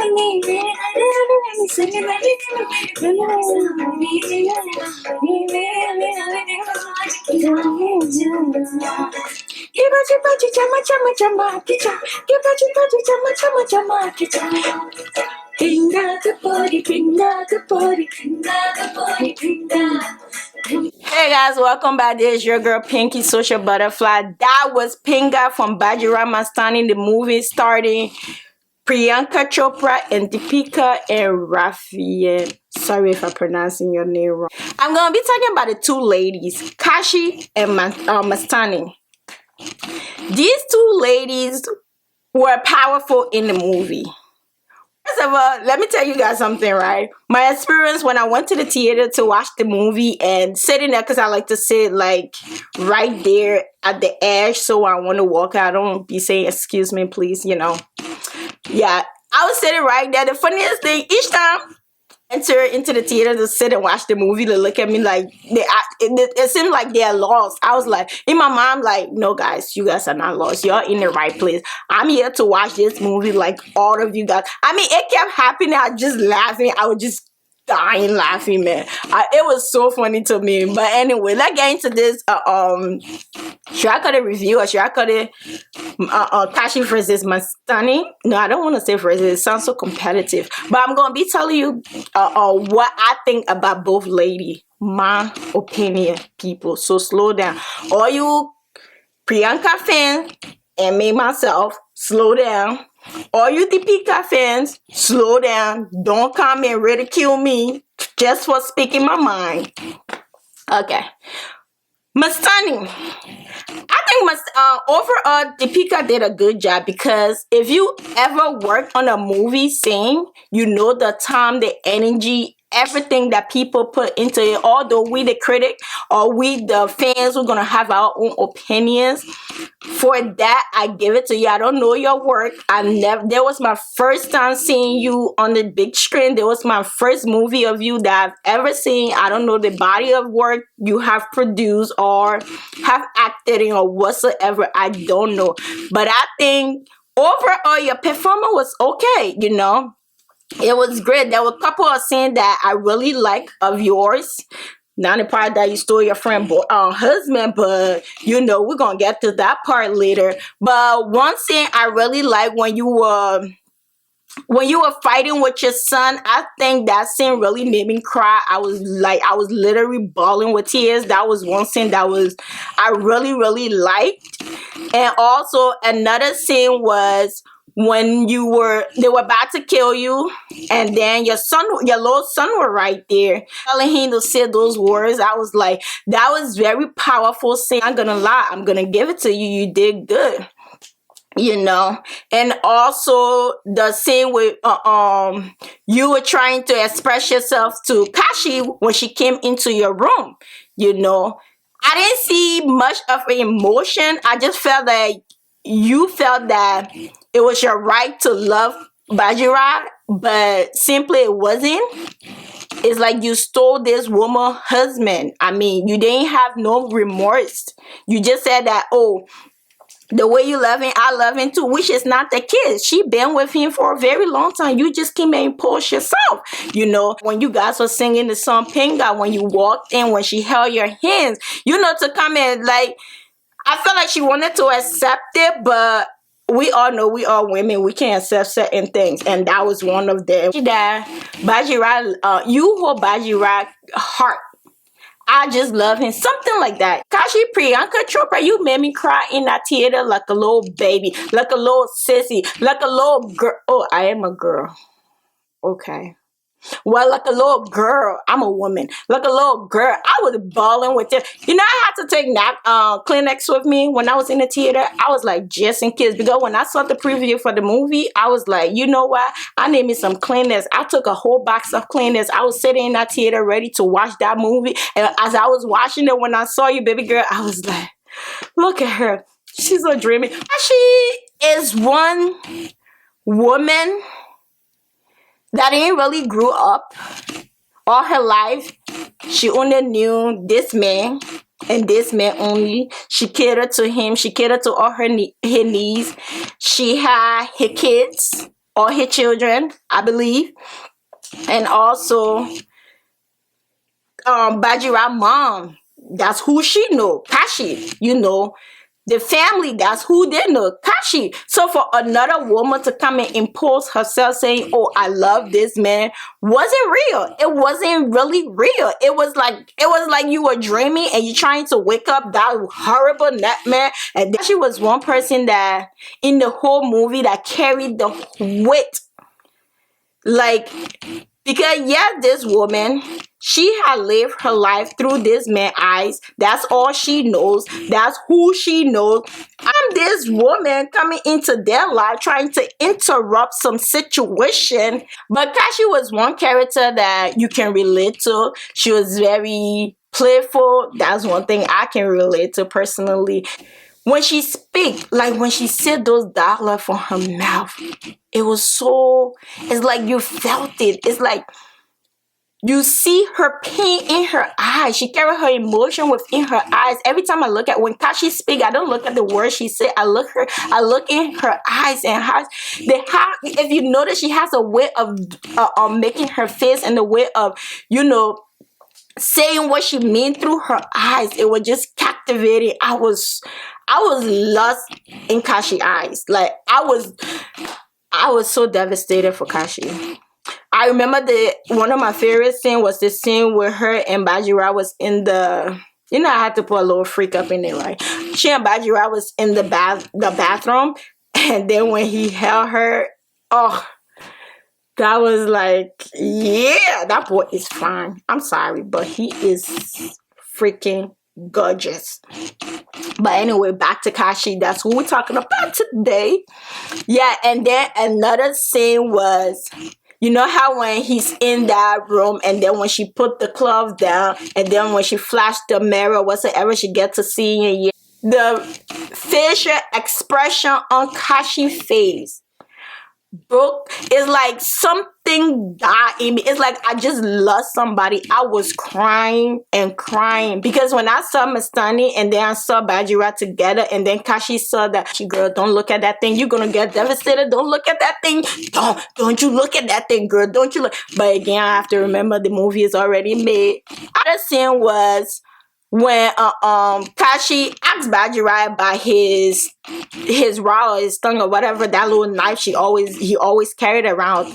Hey guys, welcome back. This is your girl Pinky Social Butterfly. That was Pinga from Bajiroa Mastani, the movie starting Priyanka Chopra and Deepika and Ranveer. Sorry if I'm pronouncing your name wrong. I'm gonna be talking about the two ladies, Kashi and Mastani. These two ladies were powerful in the movie. First of all, let me tell you guys something, right? My experience when I went to the theater to watch the movie and sitting there, because I like to sit like right there at the edge, so I want to walk out. I don't be saying, excuse me, please, you know. Yeah, I was sitting right there. The funniest thing, each time I enter into the theater to sit and watch the movie, they look at me like it seemed like they're lost. I was like, in my mind, like, no guys, you guys are not lost. You're in the right place. I'm here to watch this movie like all of you guys. I mean, it kept happening. I was just laughing. I was just dying laughing, man. It was so funny to me. But anyway, let's get into this. Should I cut a review or should I cut it? Kashi versus Mastani. No, I don't want to say versus. It sounds so competitive. But I'm gonna be telling you what I think about both ladies. My opinion, people. So slow down. All you Priyanka fans and me myself, slow down. All you Deepika fans, slow down. Don't come and ridicule me just for speaking my mind. Okay. Mastani. I think overall Deepika did a good job, because if you ever worked on a movie scene, you know the time, the energy, everything that people put into it. Although we the critic or we the fans, we're gonna have our own opinions. For that, I give it to you. I don't know your work. There was my first time seeing you on the big screen. There was my first movie of you that I've ever seen. I don't know the body of work you have produced or have acted in or whatsoever. I don't know. But I think overall your performance was okay, you know. It was great. There were a couple of scenes that I really like of yours. Not the part that you stole your friend husband, but you know, we're gonna get to that part later. But one scene I really like, when you were fighting with your son, I think that scene really made me cry. I was literally bawling with tears. That was one scene that I really liked. And also another scene was when they were about to kill you, and then your little son were right there telling him to say those words. I was like, that was very powerful scene. I'm gonna lie, I'm gonna give it to you. You did good, you know. And also the scene with you were trying to express yourself to Kashi when she came into your room, you know. I didn't see much of an emotion. I just felt like you felt that it was your right to love Bajiroa, but simply it wasn't. It's like you stole this woman's husband. I mean, you didn't have no remorse. You just said that, oh, the way you love him, I love him too, which is not the case. She been with him for a very long time. You just came and imposed yourself. You know, when you guys were singing the song Pinga, when you walked in, when she held your hands, you know, to come in, like, I felt like she wanted to accept it, but we all know we are women. We can't accept certain things, and that was one of them. That Bajiroa, you hold Bajiroa heart. I just love him. Something like that. Kashi, Priyanka Chopra, you made me cry in that theater like a little baby, like a little sissy, like a little girl. Oh, I am a girl. Okay. Well, like a little girl. I'm a woman. Like a little girl. I was bawling with it. You know, I had to take Kleenex with me when I was in the theater. I was like, just in case. Because when I saw the preview for the movie, I was like, you know what? I need me some Kleenex. I took a whole box of Kleenex. I was sitting in that theater ready to watch that movie. And as I was watching it, when I saw you, baby girl, I was like, look at her. She's so dreamy. She is one woman that didn't really grew up all her life. She only knew this man and this man only. She catered to him. She catered to all her needs. She had her kids. all his children, I believe. And also Bajiroa mom, that's who she know. Kashi, the family, that's who they know. Kashi. So for another woman to come and impose herself saying, "Oh, I love this man," wasn't real. It wasn't really real. It was like you were dreaming and you're trying to wake up that horrible nightmare. And she was one person that in the whole movie that carried the weight. Like, because yeah, this woman, she had lived her life through this man's eyes. That's all she knows. That's who she knows. I'm this woman coming into their life trying to interrupt some situation. But Kashi was one character that you can relate to. She was very playful. That's one thing I can relate to personally. When she speak, like when she said those dialogue from her mouth, it was so, it's like you felt it. It's like you see her pain in her eyes. She carried her emotion within her eyes. Every time I look at, when Kashi speak, I don't look at the words she said. I look in her eyes, and if you notice, she has a way of making her face and the way of, saying what she meant through her eyes. It was just captivating. I was lost in Kashi eyes. Like I was so devastated for Kashi. I remember one of my favorite scene was the scene where her and Bajiroa was in the, I had to put a little freak up in there. Like she and Bajiroa was in the bathroom, and then when he held her, oh, that was like, yeah, that boy is fine. I'm sorry, but he is freaking gorgeous. But anyway, back to Kashi. That's who we're talking about today. Yeah, and then another scene was, you know how when he's in that room and then when she put the clothes down and then when she flashed the mirror, whatsoever she get to see, the facial expression on Kashi's face, bro, it's like something died in me. It's like I just lost somebody. I was crying and crying because when I saw Mastani and then I saw Bajiroa together and then Kashi saw that, girl, don't look at that thing. You're gonna get devastated. Don't look at that thing. Don't you look at that thing, girl. Don't you look. But again, I have to remember the movie is already made. Other scene was when Kashi asked Bajiroa about his rod or his tongue or whatever, that little knife he always carried around,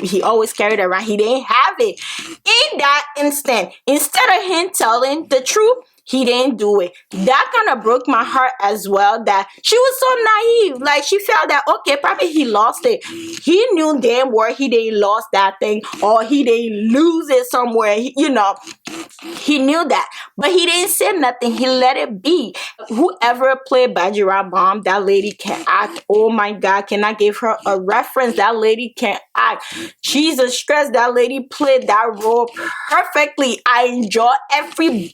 he always carried around. He didn't have it. In that instant, instead of him telling the truth, he didn't do it. That kind of broke my heart as well, that she was so naive. Like she felt that, okay, probably he lost it. He knew damn well he didn't lost that thing or he didn't lose it somewhere. He knew that. But he didn't say nothing. He let it be. Whoever played Bajiroa mom, that lady can act. Oh my God, can I give her a reference? That lady can act. Jesus Christ, that lady played that role perfectly. I enjoy every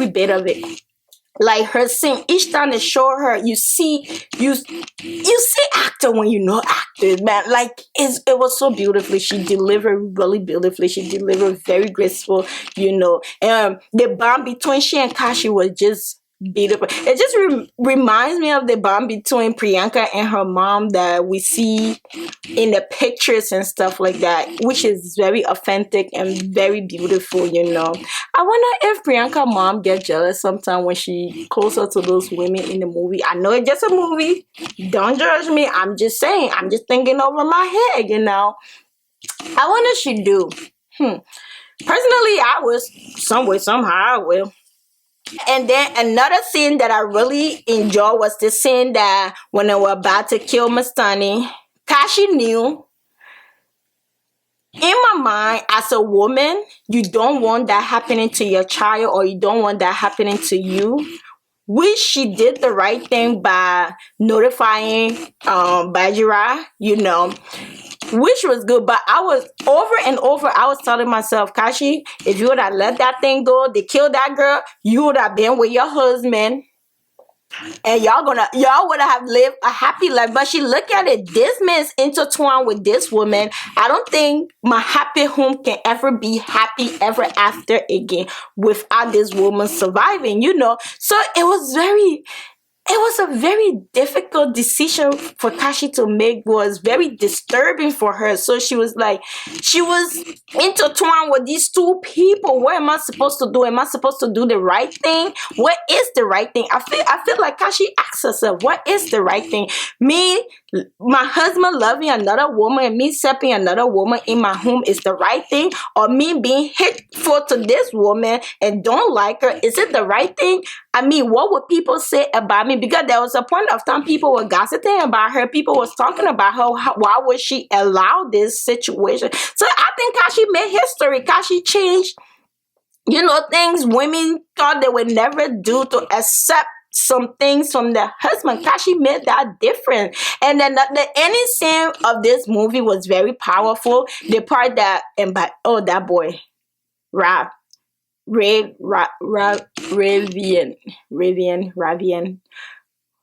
bit of it. Like her scene, each time they show her, you see actor when you know actors, man. Like it was so beautifully. She delivered really beautifully. She delivered very graceful, the bond between she and Kashi was just beautiful. It just reminds me of the bond between Priyanka and her mom that we see in the pictures and stuff like that, which is very authentic and very beautiful. I wonder if Priyanka mom gets jealous sometime when she closer to those women in the movie. I know it's just a movie. Don't judge me. I'm just saying. I'm just thinking over my head. I wonder if she do. Personally, I was some way, somehow I will. And then another scene that I really enjoyed was the scene that when they were about to kill Mastani, Kashi knew. In my mind, as a woman, you don't want that happening to your child or you don't want that happening to you. Which she did the right thing by notifying Bajiroa, which was good. But I was over and over, I was telling myself, Kashi, if you would have let that thing go, they killed that girl, you would have been with your husband. And y'all would have lived a happy life. But she look at it, this man's intertwined with this woman. I don't think my happy home can ever be happy ever after again without this woman surviving, So it was very, it was a very difficult decision for Kashi to make, was very disturbing for her. So she was intertwined with these two people. What am I supposed to do? Am I supposed to do the right thing? What is the right thing? I feel like Kashi asks herself, what is the right thing? Me, my husband loving another woman and me accepting another woman in my home is the right thing? Or me being hateful to this woman and don't like her, is it the right thing? I mean, what would people say about me? Because there was a point of time people were gossiping about her. People was talking about her. Why would she allow this situation? So I think Kashi made history. Kashi changed, things women thought they would never do to accept some things from their husband. Kashi made that different. And then the ending scene of this movie was very powerful. The part that, that boy, Ravian.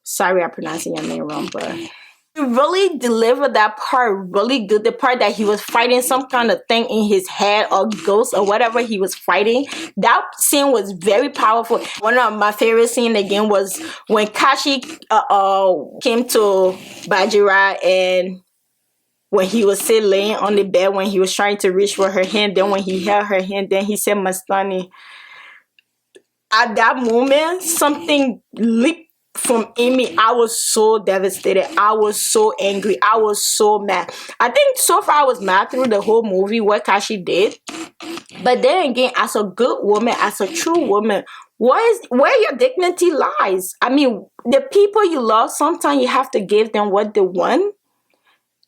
Sorry, I'm pronouncing your name wrong, but he really delivered that part really good. The part that he was fighting some kind of thing in his head or ghost or whatever he was fighting. That scene was very powerful. One of my favorite scenes again was when Kashi came to Bajiroa, and when he was still laying on the bed, when he was trying to reach for her hand, then when he held her hand, then he said Mastani. At that moment, something leaped from Amy. I was so devastated. I was so angry. I was so mad. I think so far I was mad through the whole movie, what Kashi did. But then again, as a good woman, as a true woman, where your dignity lies. I mean, the people you love, sometimes you have to give them what they want.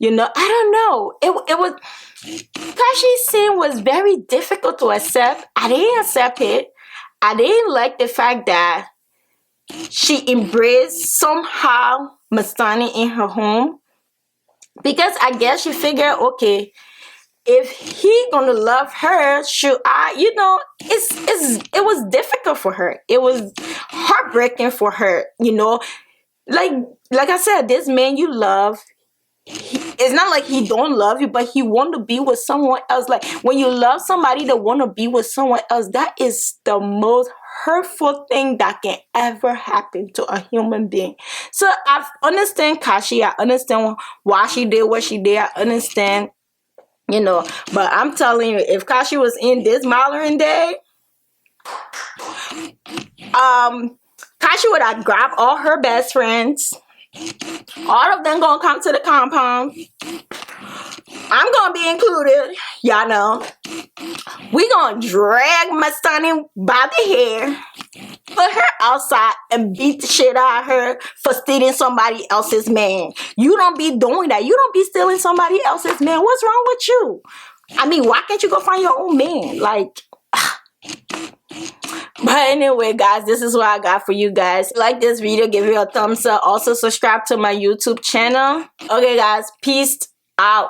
I don't know. It was, Kashi's sin was very difficult to accept. I didn't accept it. I didn't like the fact that she embraced somehow Mastani in her home, because I guess she figured, okay, if he gonna love her, should I? It was difficult for her. It was heartbreaking for her. Like I said, this man you love, it's not like he don't love you, but he want to be with someone else. Like when you love somebody that want to be with someone else, that is the most hurtful thing that can ever happen to a human being. So I understand Kashi. I understand why she did what she did. I understand, but I'm telling you, if Kashi was in this modern day, Kashi would have grabbed all her best friends. All of them gonna come to the compound. I'm gonna be included. Y'all know. We gonna drag Mastani by the hair, put her outside, and beat the shit out of her for stealing somebody else's man. You don't be doing that. You don't be stealing somebody else's man. What's wrong with you? I mean, why can't you go find your own man? But anyway, guys, this is what I got for you guys. Like this video, give it a thumbs up. Also, subscribe to my YouTube channel. Okay, guys, peace out.